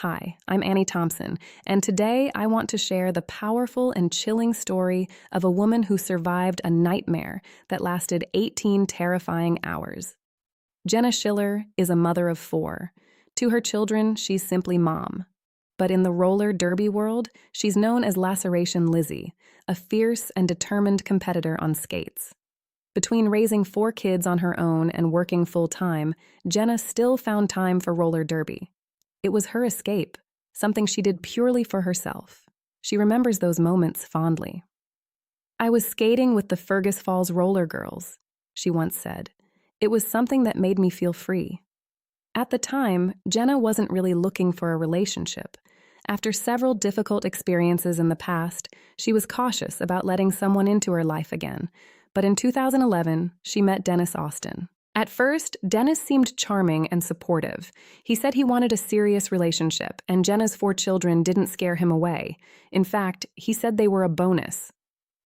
Hi, I'm Annie Thompson, and today I want to share the powerful and chilling story of a woman who survived a nightmare that lasted 18 terrifying hours. Jenna Schiller is a mother of four. To her children, she's simply mom. But in the roller derby world, she's known as Laceration Lizzie, a fierce and determined competitor on skates. Between raising four kids on her own and working full-time, Jenna still found time for roller derby. It was her escape, something she did purely for herself. She remembers those moments fondly. "I was skating with the Fergus Falls roller girls," she once said. "It was something that made me feel free." At the time, Jenna wasn't really looking for a relationship. After several difficult experiences in the past, she was cautious about letting someone into her life again. But in 2011, she met Dennis Austin. At first, Dennis seemed charming and supportive. He said he wanted a serious relationship, and Jenna's four children didn't scare him away. In fact, he said they were a bonus.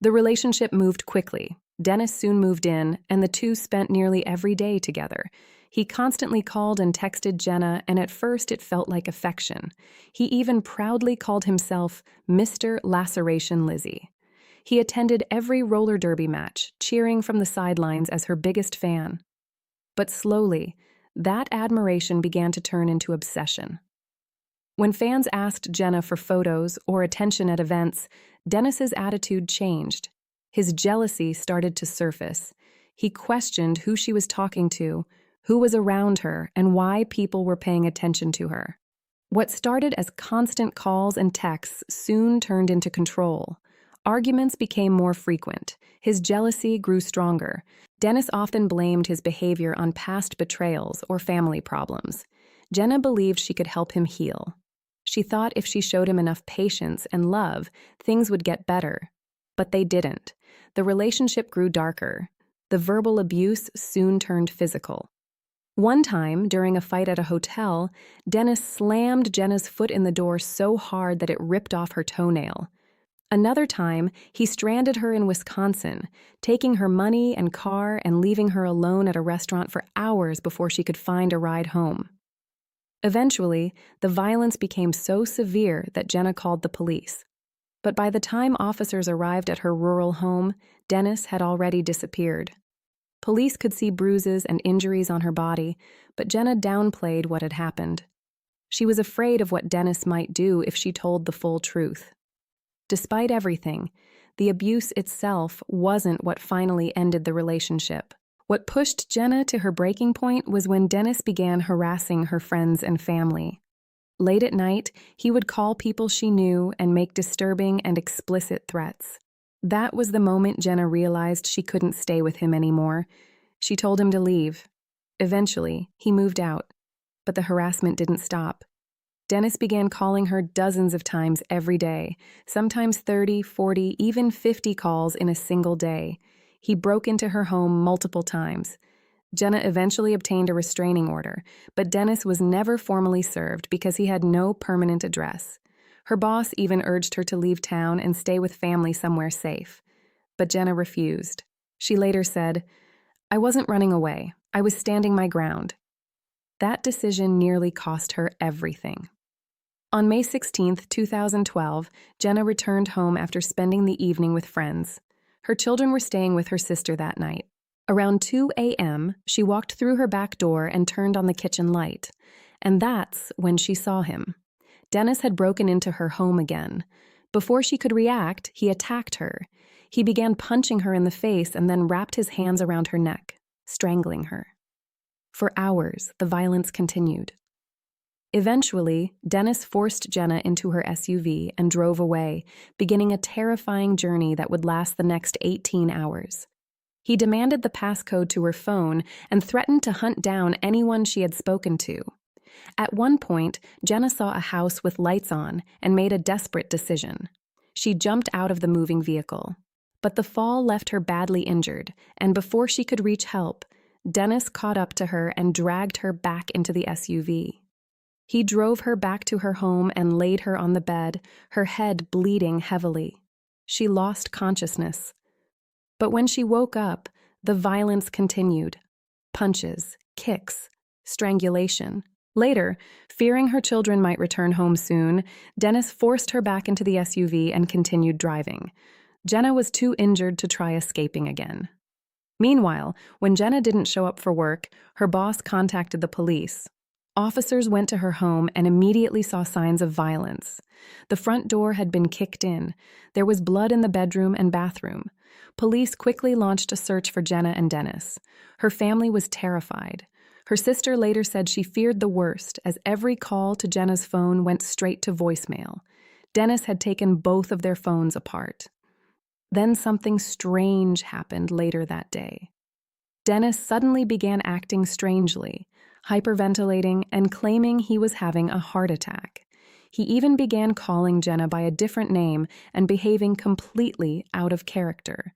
The relationship moved quickly. Dennis soon moved in, and the two spent nearly every day together. He constantly called and texted Jenna, and at first it felt like affection. He even proudly called himself Mr. Laceration Lizzie. He attended every roller derby match, cheering from the sidelines as her biggest fan. But slowly, that admiration began to turn into obsession. When fans asked Jenna for photos or attention at events, Dennis's attitude changed. His jealousy started to surface. He questioned who she was talking to, who was around her, and why people were paying attention to her. What started as constant calls and texts soon turned into control. Arguments became more frequent. His jealousy grew stronger. Dennis often blamed his behavior on past betrayals or family problems. Jenna believed she could help him heal. She thought if she showed him enough patience and love, things would get better. But they didn't. The relationship grew darker. The verbal abuse soon turned physical. One time, during a fight at a hotel, Dennis slammed Jenna's foot in the door so hard that it ripped off her toenail. Another time, he stranded her in Wisconsin, taking her money and car and leaving her alone at a restaurant for hours before she could find a ride home. Eventually, the violence became so severe that Jenna called the police. But by the time officers arrived at her rural home, Dennis had already disappeared. Police could see bruises and injuries on her body, but Jenna downplayed what had happened. She was afraid of what Dennis might do if she told the full truth. Despite everything, the abuse itself wasn't what finally ended the relationship. What pushed Jenna to her breaking point was when Dennis began harassing her friends and family. Late at night, he would call people she knew and make disturbing and explicit threats. That was the moment Jenna realized she couldn't stay with him anymore. She told him to leave. Eventually, he moved out, but the harassment didn't stop. Dennis began calling her dozens of times every day, sometimes 30, 40, even 50 calls in a single day. He broke into her home multiple times. Jenna eventually obtained a restraining order, but Dennis was never formally served because he had no permanent address. Her boss even urged her to leave town and stay with family somewhere safe. But Jenna refused. She later said, "I wasn't running away. I was standing my ground." That decision nearly cost her everything. On May 16, 2012, Jenna returned home after spending the evening with friends. Her children were staying with her sister that night. Around 2 a.m., she walked through her back door and turned on the kitchen light. And that's when she saw him. Dennis had broken into her home again. Before she could react, he attacked her. He began punching her in the face and then wrapped his hands around her neck, strangling her. For hours, the violence continued. Eventually, Dennis forced Jenna into her SUV and drove away, beginning a terrifying journey that would last the next 18 hours. He demanded the passcode to her phone and threatened to hunt down anyone she had spoken to. At one point, Jenna saw a house with lights on and made a desperate decision. She jumped out of the moving vehicle. But the fall left her badly injured, and before she could reach help, Dennis caught up to her and dragged her back into the SUV. He drove her back to her home and laid her on the bed, her head bleeding heavily. She lost consciousness. But when she woke up, the violence continued. Punches, kicks, strangulation. Later, fearing her children might return home soon, Dennis forced her back into the SUV and continued driving. Jenna was too injured to try escaping again. Meanwhile, when Jenna didn't show up for work, her boss contacted the police. Officers went to her home and immediately saw signs of violence. The front door had been kicked in. There was blood in the bedroom and bathroom. Police quickly launched a search for Jenna and Dennis. Her family was terrified. Her sister later said she feared the worst, as every call to Jenna's phone went straight to voicemail. Dennis had taken both of their phones apart. Then something strange happened later that day. Dennis suddenly began acting strangely, hyperventilating and claiming he was having a heart attack. He even began calling Jenna by a different name and behaving completely out of character.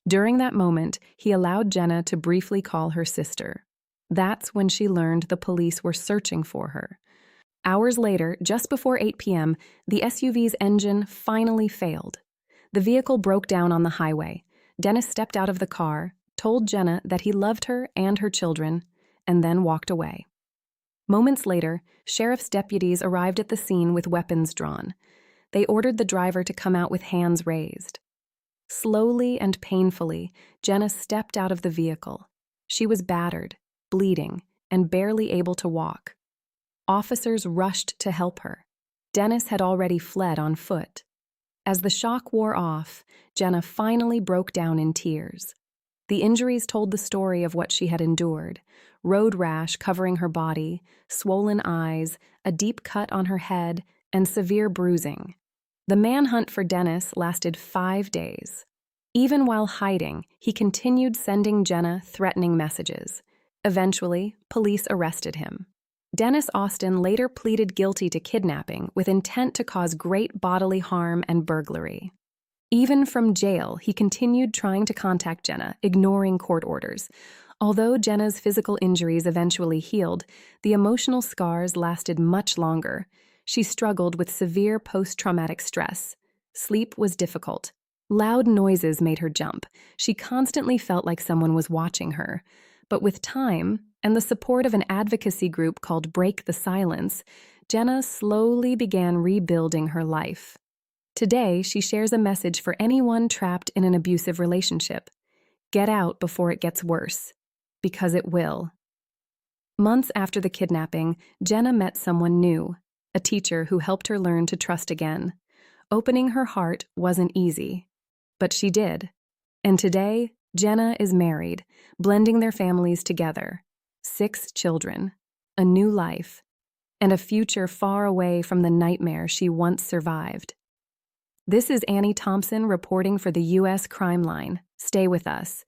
During that moment, he allowed Jenna to briefly call her sister. That's when she learned the police were searching for her. Hours later, just before 8 p.m., the SUV's engine finally failed. The vehicle broke down on the highway. Dennis stepped out of the car, told Jenna that he loved her and her children, and then walked away. Moments later, sheriff's deputies arrived at the scene with weapons drawn. They ordered the driver to come out with hands raised. Slowly and painfully, Jenna stepped out of the vehicle. She was battered, bleeding, and barely able to walk. Officers rushed to help her. Dennis had already fled on foot. As the shock wore off, Jenna finally broke down in tears. The injuries told the story of what she had endured: road rash covering her body, swollen eyes, a deep cut on her head, and severe bruising. The manhunt for Dennis lasted 5 days. Even while hiding, he continued sending Jenna threatening messages. Eventually, police arrested him. Dennis Austin later pleaded guilty to kidnapping with intent to cause great bodily harm and burglary. Even from jail, he continued trying to contact Jenna, ignoring court orders. Although Jenna's physical injuries eventually healed, the emotional scars lasted much longer. She struggled with severe post-traumatic stress. Sleep was difficult. Loud noises made her jump. She constantly felt like someone was watching her. But with time, and the support of an advocacy group called Break the Silence, Jenna slowly began rebuilding her life. Today, she shares a message for anyone trapped in an abusive relationship. Get out before it gets worse, because it will. Months after the kidnapping, Jenna met someone new, a teacher who helped her learn to trust again. Opening her heart wasn't easy, but she did. And today, Jenna is married, blending their families together. 6 children, a new life, and a future far away from the nightmare she once survived. This is Annie Thompson reporting for the U.S. Crime Line. Stay with us.